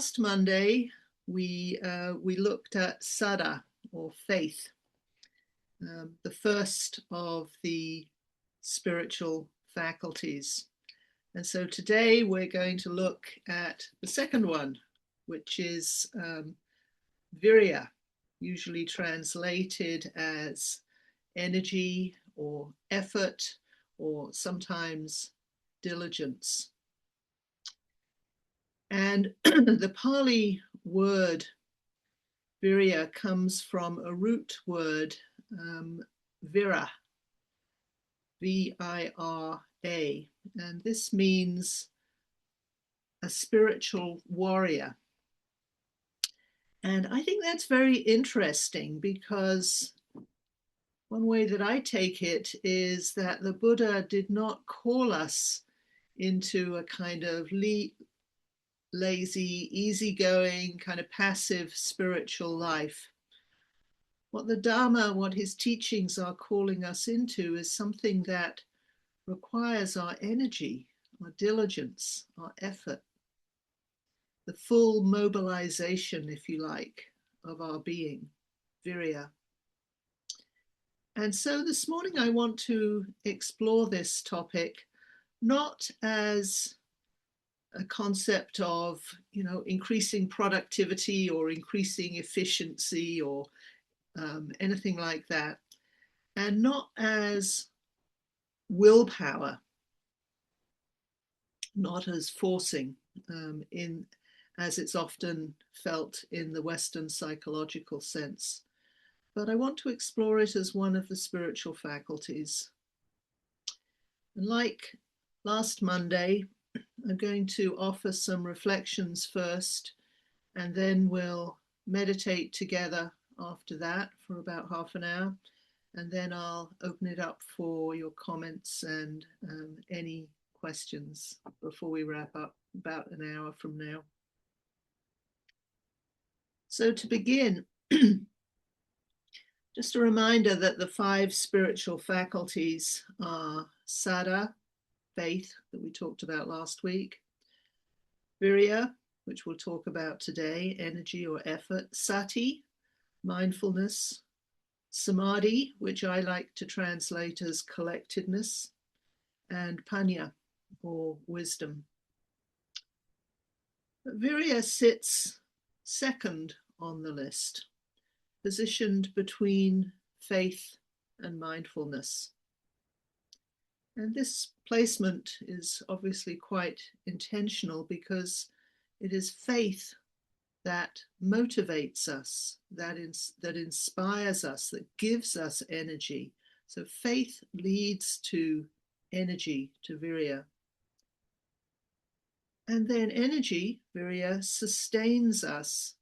last Monday, we looked at Sada, or faith, the first of the spiritual faculties. And so today we're going to look at the second one, which is viriya, usually translated as energy or effort, or sometimes diligence. And the Pali word viriya comes from a root word, vira, V-I-R-A, and this means a spiritual warrior. And I think that's very interesting, because one way that I take it is that the Buddha did not call us into a kind of lazy, easygoing, kind of passive spiritual life. What the Dharma, what his teachings are calling us into, is something that requires our energy, our diligence, our effort, the full mobilization, if you like, of our being, viriya. And so this morning I want to explore this topic not as a concept of, increasing productivity or increasing efficiency or anything like that, and not as willpower, not as forcing, as it's often felt in the Western psychological sense. But I want to explore it as one of the spiritual faculties. And like last Monday, I'm going to offer some reflections first, and then we'll meditate together after that for about half an hour, and then I'll open it up for your comments and any questions before we wrap up about an hour from now. So to begin, just a reminder that the five spiritual faculties are sada, faith, that we talked about last week; viriya, which we'll talk about today, energy or effort; sati, mindfulness; samadhi, which I like to translate as collectedness; and panya, or wisdom. Viriya sits second on the list, positioned between faith and mindfulness. And this placement is obviously quite intentional, because it is faith that motivates us, that inspires us, that gives us energy. So faith leads to energy, to viriya. And then energy, viriya, sustains us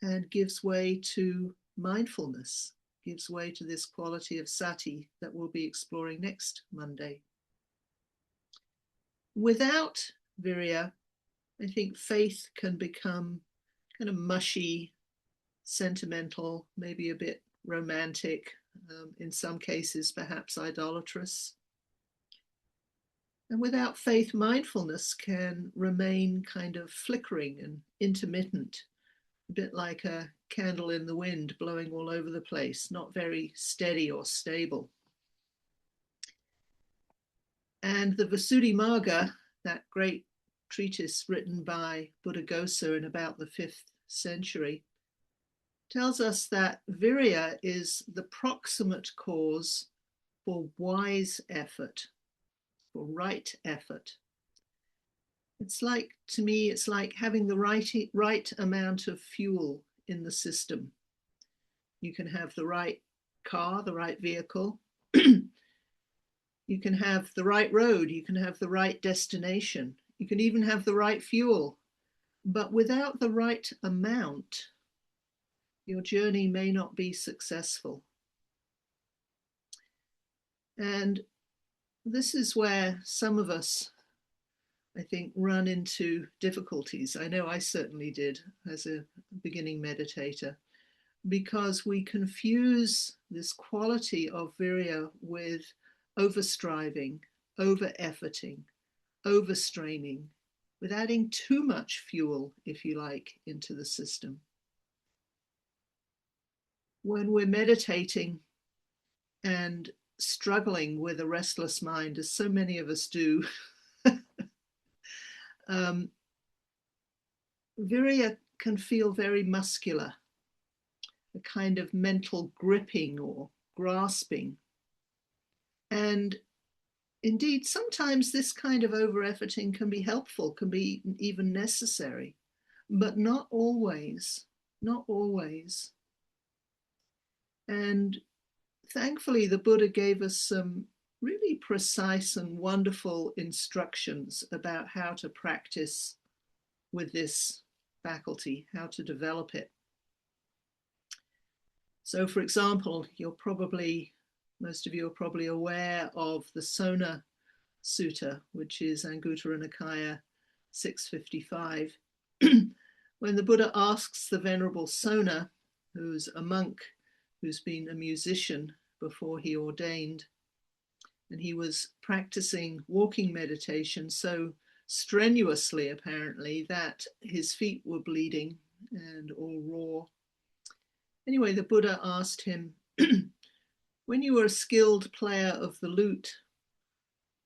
and gives way to mindfulness, gives way to this quality of sati that we'll be exploring next Monday. Without viriya, I think faith can become kind of mushy, sentimental, maybe a bit romantic, in some cases perhaps idolatrous. And without faith, mindfulness can remain kind of flickering and intermittent, a bit like a candle in the wind blowing all over the place, not very steady or stable. And the Visuddhimagga, that great treatise written by Buddhaghosa in about the 5th century, tells us that viriya is the proximate cause for wise effort, for right effort. It's like, to me, it's like having the right amount of fuel in the system. You can have the right car, the right vehicle. You can have the right road. You can have the right destination. You can even have the right fuel. But without the right amount, your journey may not be successful. And this is where some of us, I think, run into difficulties. I know I certainly did as a beginning meditator, because we confuse this quality of viriya with overstriving, over-efforting, overstraining, with adding too much fuel, if you like, into the system. When we're meditating and struggling with a restless mind, as so many of us do, viriya can feel very muscular, a kind of mental gripping or grasping. And indeed, sometimes this kind of over-efforting can be helpful, can be even necessary, but not always, not always. And thankfully, the Buddha gave us some really precise and wonderful instructions about how to practice with this faculty, how to develop it. So, for example, most of you are probably aware of the Sona Sutta, which is Anguttara Nikaya 655. When the Buddha asks the Venerable Sona, who's a monk who's been a musician before he ordained, and he was practicing walking meditation so strenuously, apparently, that his feet were bleeding and all raw. Anyway, the Buddha asked him, when you were a skilled player of the lute,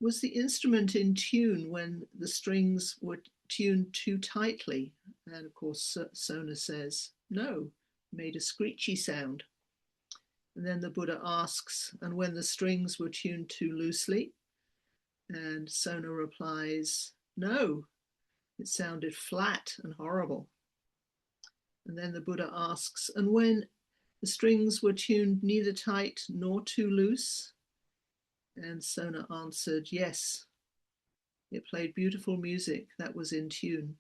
was the instrument in tune when the strings were tuned too tightly? And of course, Sona says, no, made a screechy sound. And then the Buddha asks, and when the strings were tuned too loosely? And Sona replies, no, it sounded flat and horrible. And then the Buddha asks, and when the strings were tuned neither tight nor too loose? And Sona answered, yes, it played beautiful music that was in tune.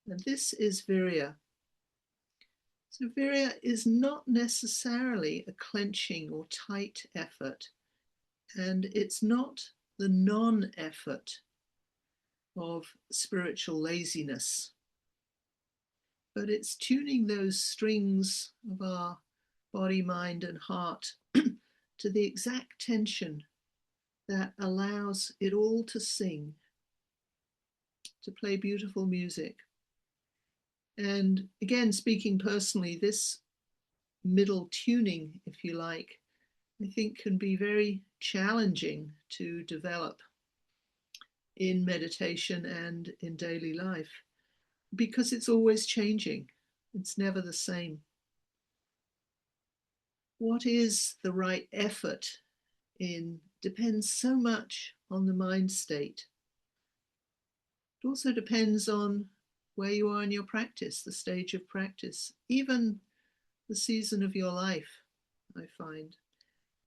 And this is viriya. So viriya is not necessarily a clenching or tight effort, and it's not the non-effort of spiritual laziness, but it's tuning those strings of our body, mind, and heart to the exact tension that allows it all to sing, to play beautiful music. And again, speaking personally, this middle tuning, if you like, I think can be very challenging to develop in meditation and in daily life because it's always changing. It's never the same. What is the right effort in depends so much on the mind state. It also depends on where you are in your practice, the stage of practice, even the season of your life, I find.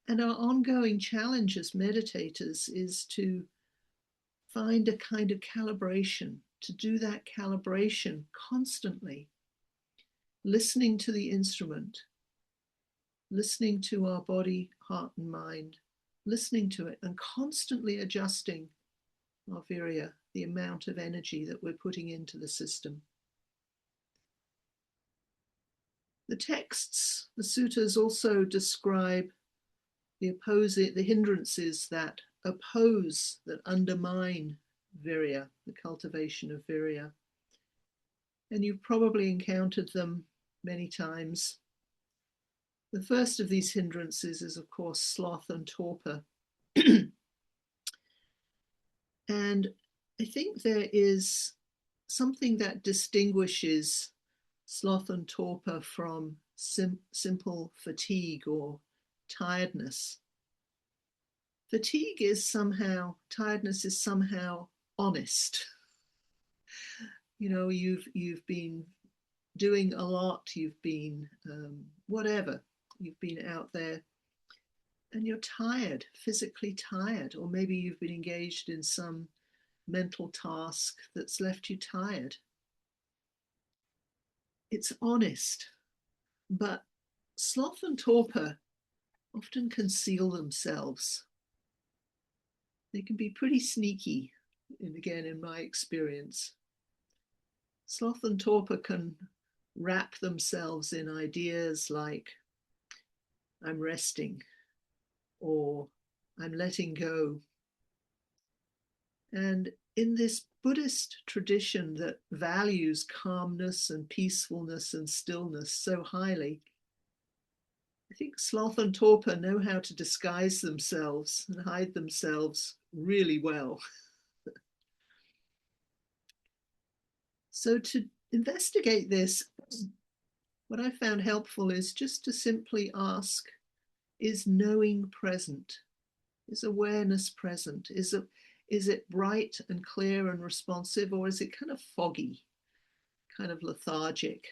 And our ongoing challenge as meditators is to find a kind of calibration, to do that calibration constantly, listening to the instrument, listening to our body, heart, and mind, listening to it and constantly adjusting our viriya, the amount of energy that we're putting into the system. The texts, the suttas also describe the hindrances that oppose, that undermine viriya, the cultivation of viriya. And you've probably encountered them many times. The first of these hindrances is, of course, sloth and torpor. And I think there is something that distinguishes sloth and torpor from simple fatigue or tiredness. Tiredness is somehow honest. You know, you've been doing a lot, you've been whatever, you've been out there and you're tired, physically tired, or maybe you've been engaged in some mental task that's left you tired. It's honest, but sloth and torpor often conceal themselves. They can be pretty sneaky, and again, in my experience. Sloth and torpor can wrap themselves in ideas like, I'm resting, or I'm letting go. And in this Buddhist tradition that values calmness and peacefulness and stillness so highly, I think sloth and torpor know how to disguise themselves and hide themselves really well. So to investigate this, what I found helpful is just to simply ask, is knowing present? Is awareness present? Is it bright and clear and responsive, or is it kind of foggy, kind of lethargic?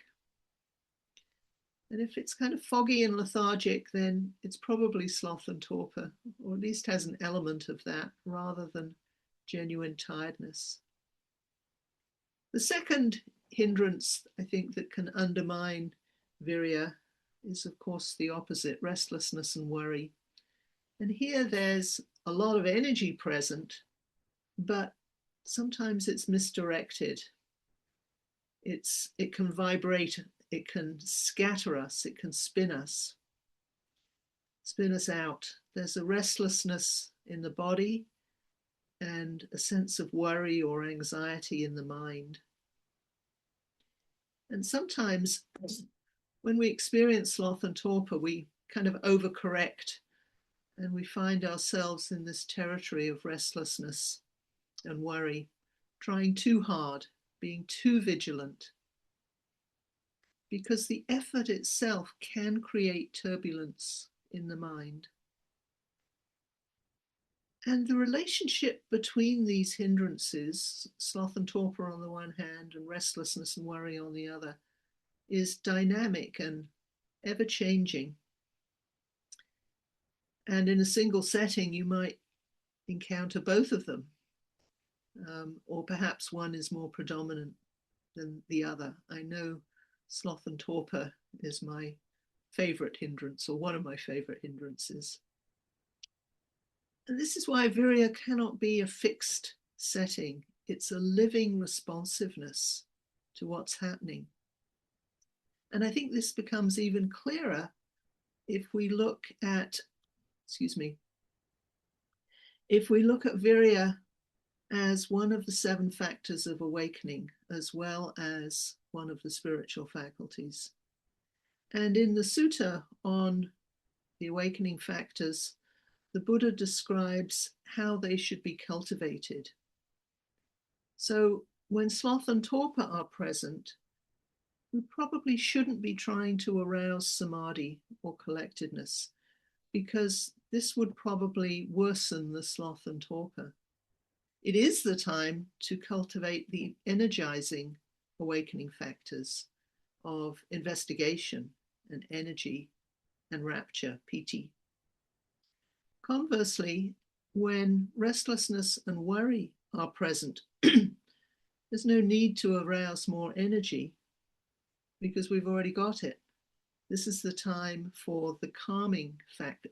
And if it's kind of foggy and lethargic, then it's probably sloth and torpor, or at least has an element of that rather than genuine tiredness. The second hindrance, I think, that can undermine viriya is, of course, the opposite, restlessness and worry. And here there's a lot of energy present, but sometimes it's misdirected. It can vibrate, it can scatter us, it can spin us out. There's a restlessness in the body and a sense of worry or anxiety in the mind. And sometimes when we experience sloth and torpor, we kind of overcorrect and we find ourselves in this territory of restlessness and worry, trying too hard, being too vigilant, because the effort itself can create turbulence in the mind. And the relationship between these hindrances, sloth and torpor on the one hand and restlessness and worry on the other, is dynamic and ever changing. And in a single setting, you might encounter both of them, or perhaps one is more predominant than the other. I know sloth and torpor is my favorite hindrance, or one of my favorite hindrances. And this is why viriya cannot be a fixed setting. It's a living responsiveness to what's happening. And I think this becomes even clearer if we look at, if we look at viriya as one of the 7 factors of awakening, as well as one of the spiritual faculties. And in the sutta on the awakening factors, the Buddha describes how they should be cultivated. So when sloth and torpor are present, we probably shouldn't be trying to arouse samadhi or collectedness, because this would probably worsen the sloth and torpor. It is the time to cultivate the energizing awakening factors of investigation and energy and rapture, piti. Conversely, when restlessness and worry are present, there's no need to arouse more energy because we've already got it. This is the time for the calming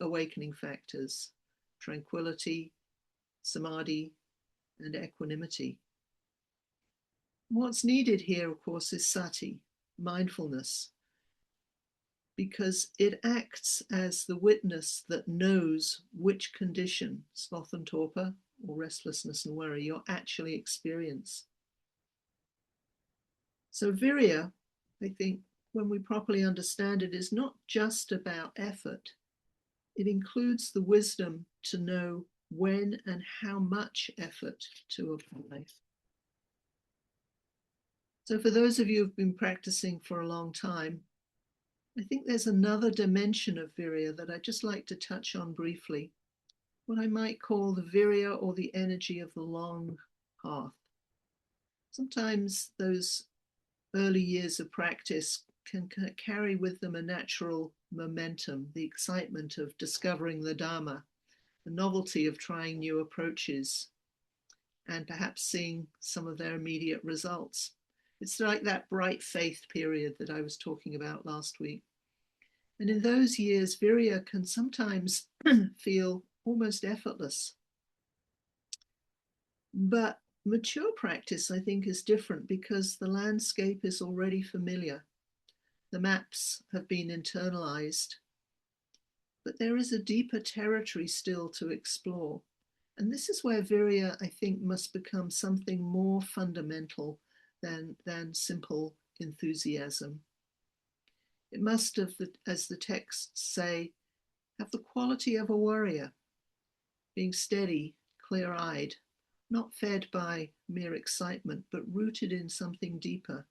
awakening factors, tranquility, samadhi, and equanimity. What's needed here, of course, is sati, mindfulness, because it acts as the witness that knows which condition, sloth and torpor, or restlessness and worry, you'll actually experience. So viriya, I think, when we properly understand it, is not just about effort. It includes the wisdom to know when and how much effort to apply. So for those of you who've been practicing for a long time, I think there's another dimension of viriya that I'd just like to touch on briefly, what I might call the viriya, or the energy of the long path. Sometimes those early years of practice can carry with them a natural momentum, the excitement of discovering the Dharma, the novelty of trying new approaches, and perhaps seeing some of their immediate results. It's like that bright faith period that I was talking about last week. And in those years, viriya can sometimes feel almost effortless. But mature practice, I think, is different because the landscape is already familiar. The maps have been internalized, but there is a deeper territory still to explore. And this is where viriya, I think, must become something more fundamental than simple enthusiasm. It must have, as the texts say, have the quality of a warrior, being steady, clear-eyed, not fed by mere excitement, but rooted in something deeper.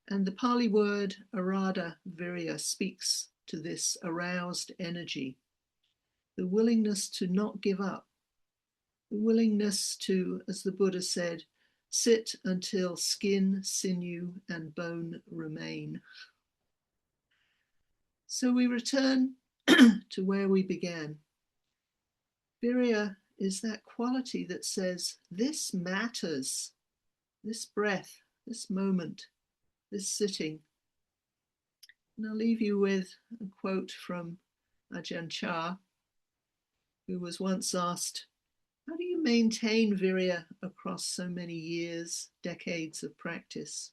And the Pali word arada viriya speaks to this aroused energy, the willingness to not give up, the willingness to, as the Buddha said, sit until skin, sinew, and bone remain. So we return to where we began. Viriya is that quality that says, this matters, this breath, this moment, this sitting. And I'll leave you with a quote from Ajahn Chah, who was once asked, how do you maintain viriya across so many years, decades of practice?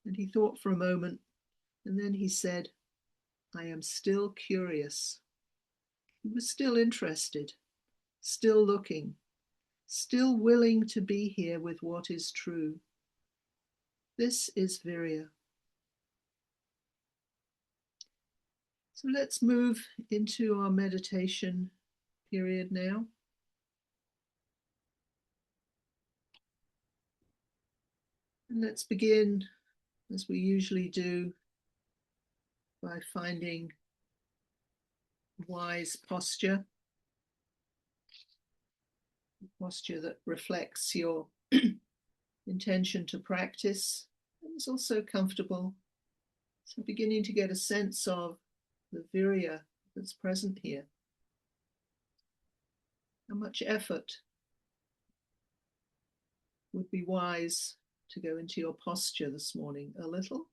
And he thought for a moment, and then he said, I am still curious. He was still interested, still looking, still willing to be here with what is true. This is viriya. So let's move into our meditation period now. And let's begin, as we usually do, by finding wise posture, a posture that reflects your intention to practice and is also comfortable. So beginning to get a sense of the viriya that's present here. How much effort would be wise to go into your posture this morning? A little,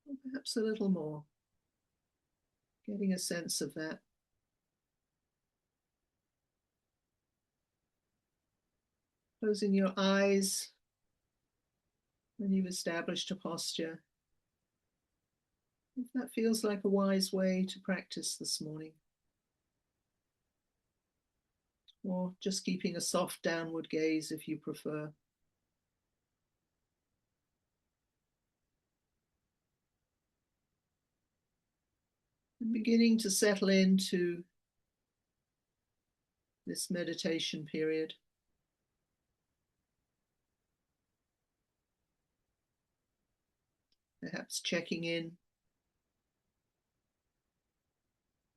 or perhaps a little more. Getting a sense of that. Closing your eyes when you've established a posture. If that feels like a wise way to practice this morning. Or just keeping a soft downward gaze if you prefer. And beginning to settle into this meditation period. Perhaps checking in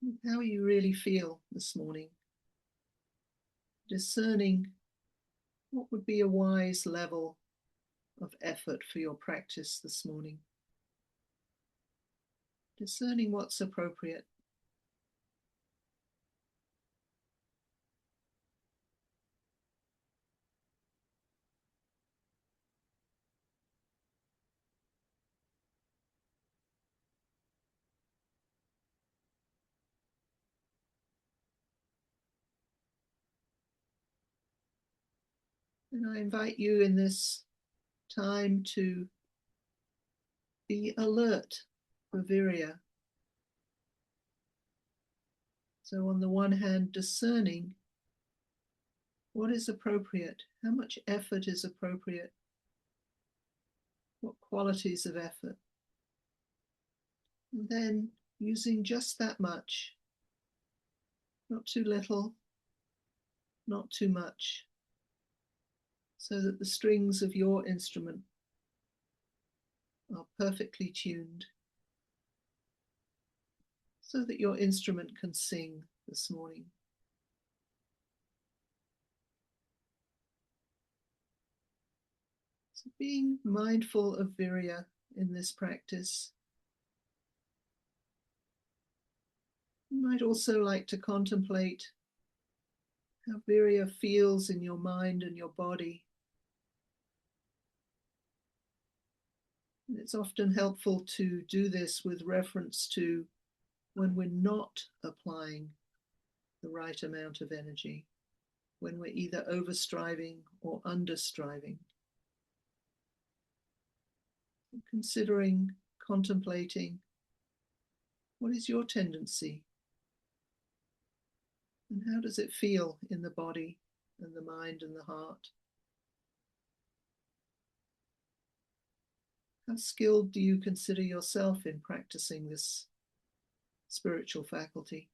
with how you really feel this morning. Discerning what would be a wise level of effort for your practice this morning. Discerning what's appropriate. And I invite you in this time to be alert for viriya. So on the one hand, discerning what is appropriate, how much effort is appropriate, what qualities of effort. And then using just that much, not too little, not too much, so that the strings of your instrument are perfectly tuned, so that your instrument can sing this morning. So being mindful of viriya in this practice. You might also like to contemplate how viriya feels in your mind and your body. And it's often helpful to do this with reference to when we're not applying the right amount of energy, when we're either over-striving or under-striving. Considering, contemplating, what is your tendency? And how does it feel in the body and the mind and the heart? How skilled do you consider yourself in practicing this spiritual faculty?